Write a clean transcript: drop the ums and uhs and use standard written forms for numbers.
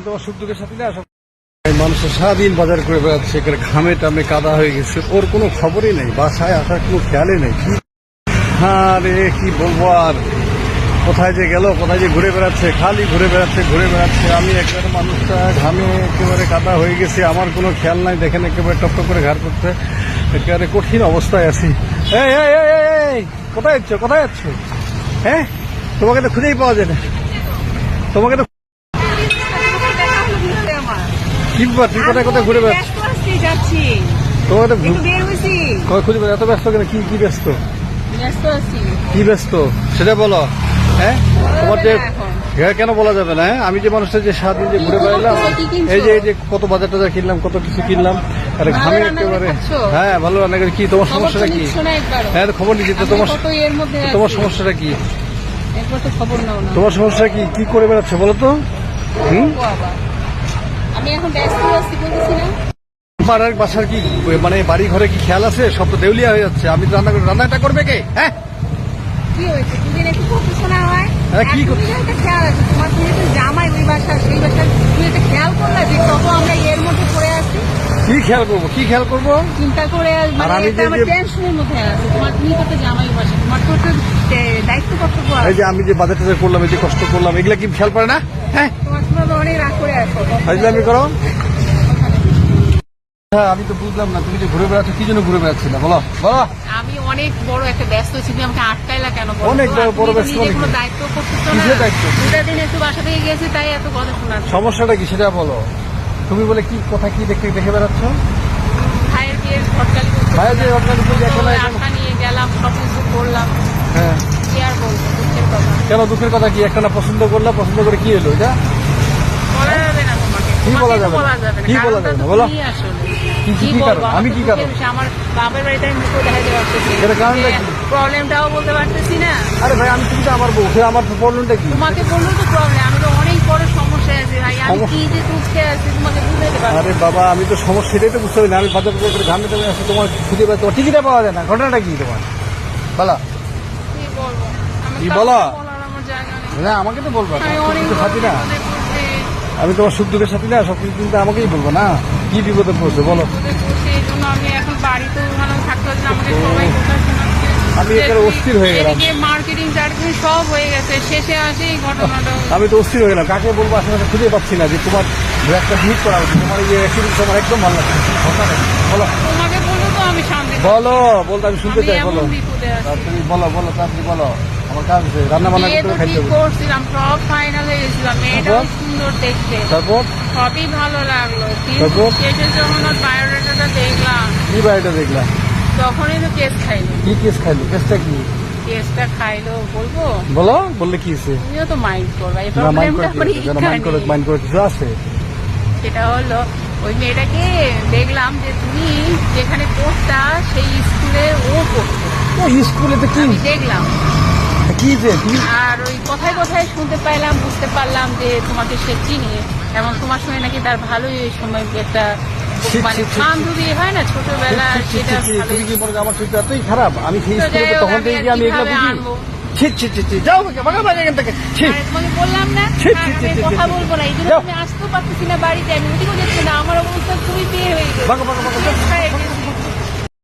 তোমার সুখ দুঃখের সাথে না মানুষের সারাদিন বাজার করে বেড়াচ্ছে, ঘামে টামে কাদা হয়ে গেছে, ওর কোনো খবরই নেই, বাসায় আসার কোনো খেয়ালই নেই। কি হ্যাঁ রে, কি বলবো আর, কোথায় যে গেল, কোথায় যে ঘুরে বেড়াচ্ছে, খালি ঘুরে বেড়াচ্ছে। আমি একেবারে মানুষটা ঘামে একেবারে কাদা হয়ে গেছি, আমার কোনো খেয়াল নাই। দেখেন একেবারে টপ করে ঘাড় করতে একেবারে কঠিন অবস্থায় আছি। এই কোথায় যাচ্ছ? হ্যাঁ, তোমাকে তো খুঁজেই পাওয়া যায় না। তোমাকে তো কি ব্যাপার, তুই কোথায় ঘুরে বেড়াচ্ছি? তোমাকে তো খুঁজে এত ব্যস্ত কেন? কি ব্যস্ত? কি ব্যস্ত সেটা বলো। হ্যাঁ, তোমার যে কেন বলা যাবে না? আমি যে মানুষটা যে সারাদিন যে ঘুরে বেড়ালাম, এই যে কত বাজার টাজার কিনলাম, কত কিছু কিনলাম, আরে ঘামে একেবারে। হ্যাঁ, ভালো রান্না করি। কি তোমার সমস্যাটা কি? হ্যাঁ, খবর নিচ্ছি তো। তোমার সমস্যাটা কি? তোমার সমস্যা কি? কি করে বেড়াচ্ছ বলো তো? আমার বাসার কি মানে বাড়ি ঘরে কি খেয়াল আছে? সব তো দেউলিয়া হয়ে যাচ্ছে। আমি রান্নাটা করবে কে? হ্যাঁ, কি হয়েছে? কি খেয়াল আছে তোমার? তুমি একটু জামাই ওই বাসা, সেই বাসা তুমি একটা খেয়াল করলে যে কত আমরা এর মধ্যে পড়ে আছি। কি খেয়াল করবো? চিন্তা করে টেনশনের মধ্যে আছে তোমার। তুমি তো জামাই বাসা, তোমার তো দায়িত্ব কর্তব্য আছে। এই যে আমি যে বাজার টাজার করলাম, এই যে কষ্ট করলাম, এগুলা কি খেয়াল করে না? হ্যাঁ, তোমার অনেক রাগ করে আসো। আমি করো। হ্যাঁ, আমি তো বুঝলাম না তুমি যে ঘুরে বেড়াচ্ছ, কি জন্য ঘুরে বেড়াচ্ছি না বলো? আমি অনেক বড় একটা ব্যস্ত ছিলাম, আমাকে আটকাইলা কেন? অনেক বড় ব্যস্ত। কোনো দায়িত্ব করতেছো না? দুটা দিন একটু বাসা থেকে গেছি, তাই এত কথা শোনাচ্ছ। সমস্যাটা কি সেটা বলো। তুমি বলে কি কোথায় কি দেখে বেড়াচ্ছ? ভাইয়ের বিয়ের হটকালি নিয়ে গেলাম, সব কিছু করলাম। হ্যাঁ, কি আর বলবো, দুঃখের কথা। কেন দুঃখের কথা? কি একটা না পছন্দ করলাম, পছন্দ করে কি হলো এটা? বলা যাবে না তোমাকে। কি বলা যাবে না? কি বলা যাবে না বলো? কি কারণ? আমি কি কারণ? আমার বাপের বাড়িতে আমি মুখে দেখাতে পারতেছি, প্রবলেমটাও বলতে পারতেছি না। আরে ভাই, আমি তুমি তো আমার বউ, আমার প্রবলেমটা কি? তোমাকে বললো তো প্রবলেম, আমি তো অনেক বড় সমস্যা আছে ভাই। আমি কি যে তুলতে আছি তোমাকে বুঝাতে পারবো? আরে বাবা, আমি তো সমস্যা সেটাই তো বুঝতে পারি না। আমি বাজার করে ঘামে টামে আসি, তোমার খুঁজে পাই, তোমার টিকিটটা পাওয়া যায় না। ঘটনাটা কি তোমার বলো? কি বলবো? কি বলো? আমার জায়গা নেই। না, আমাকে তো বলবো, সাথী না আমি আমি, তোমার সুখ দুঃখের সাথী না, সবকিছু কিন্তু আমাকেই বলবো না। কি বিপদে পড়ছে বলো? এই জন্য আমি এখন বাড়িতে থাকতে পারছি না, আমাকে সবাই কথা শোনাচ্ছে। আমি একেবারে অস্থির হয়ে গেলাম। মার্কেটিং টার্গেটিং সব হয়ে গেছে, শেষে আসে এই ঘটনাটা। আমি তো অস্থির হয়ে গেলাম, কাকে বলবো আশেপাশে খুঁজে পাচ্ছি না। যে তোমার একটা ভিড় করা উচিত, তোমার এই অ্যাক্টিভিটি আমার একদম ভালো লাগছে। বলো, তোমাকে বলবো তো আমি শান্তি বলতে আমি শুনতে চাই। বলো তাড়াতাড়ি, বলো তাড়াতাড়ি বলো। আমার কাজ আছে, রান্না বান্না করে খাইতে হবে। করছিলাম, সব ফাইনাল হয়ে গেছিলাম, মেয়েটাও সুন্দর দেখতে, তারপর সবই ভালো লাগলো। কিন্তু শেষে যখন ওর বায়োডাটাটা দেখলাম। কি বাড়িটা দেখলাম? তখনই তো কেস খাইলো। কি কেস খাইলো? কেসটা কি? কেসটা খাইলো বলবো? বললে কি হয়েছে? তুমিও তো মাইন্ড করবা, এই মাইন্ড করে কিছু আছে। সেটা হলো ওই মেয়েটাকে দেখলাম যে তুমি যেখানে পড়তা সেই স্কুলে ও পড়তো। স্কুলে তো কি দেখলাম কি যে আর ওই কথায় কথায় শুনতে পাইলাম, বুঝতে পারলাম যে তোমাকে সে চিনি, এবং তোমার সঙ্গে নাকি তার ভালোই ওই সময় একটা মানে বান্ধবী হয় না ছোটবেলা, সেটা তুমি কি মনে আমার চরিত্র এতই খারাপ? আমি সেই স্কুলে তখন থেকে আমি এগুলো বুঝি। যাও এখান থেকে। তোমাকে বললাম না কথা বলবো না, এই জন্য আমি আসতেও পারতেছি না বাড়িতে। আমি ওদিকেও যাচ্ছি না, আমার অবস্থা খুবই বিয়ে হয়ে গেছে।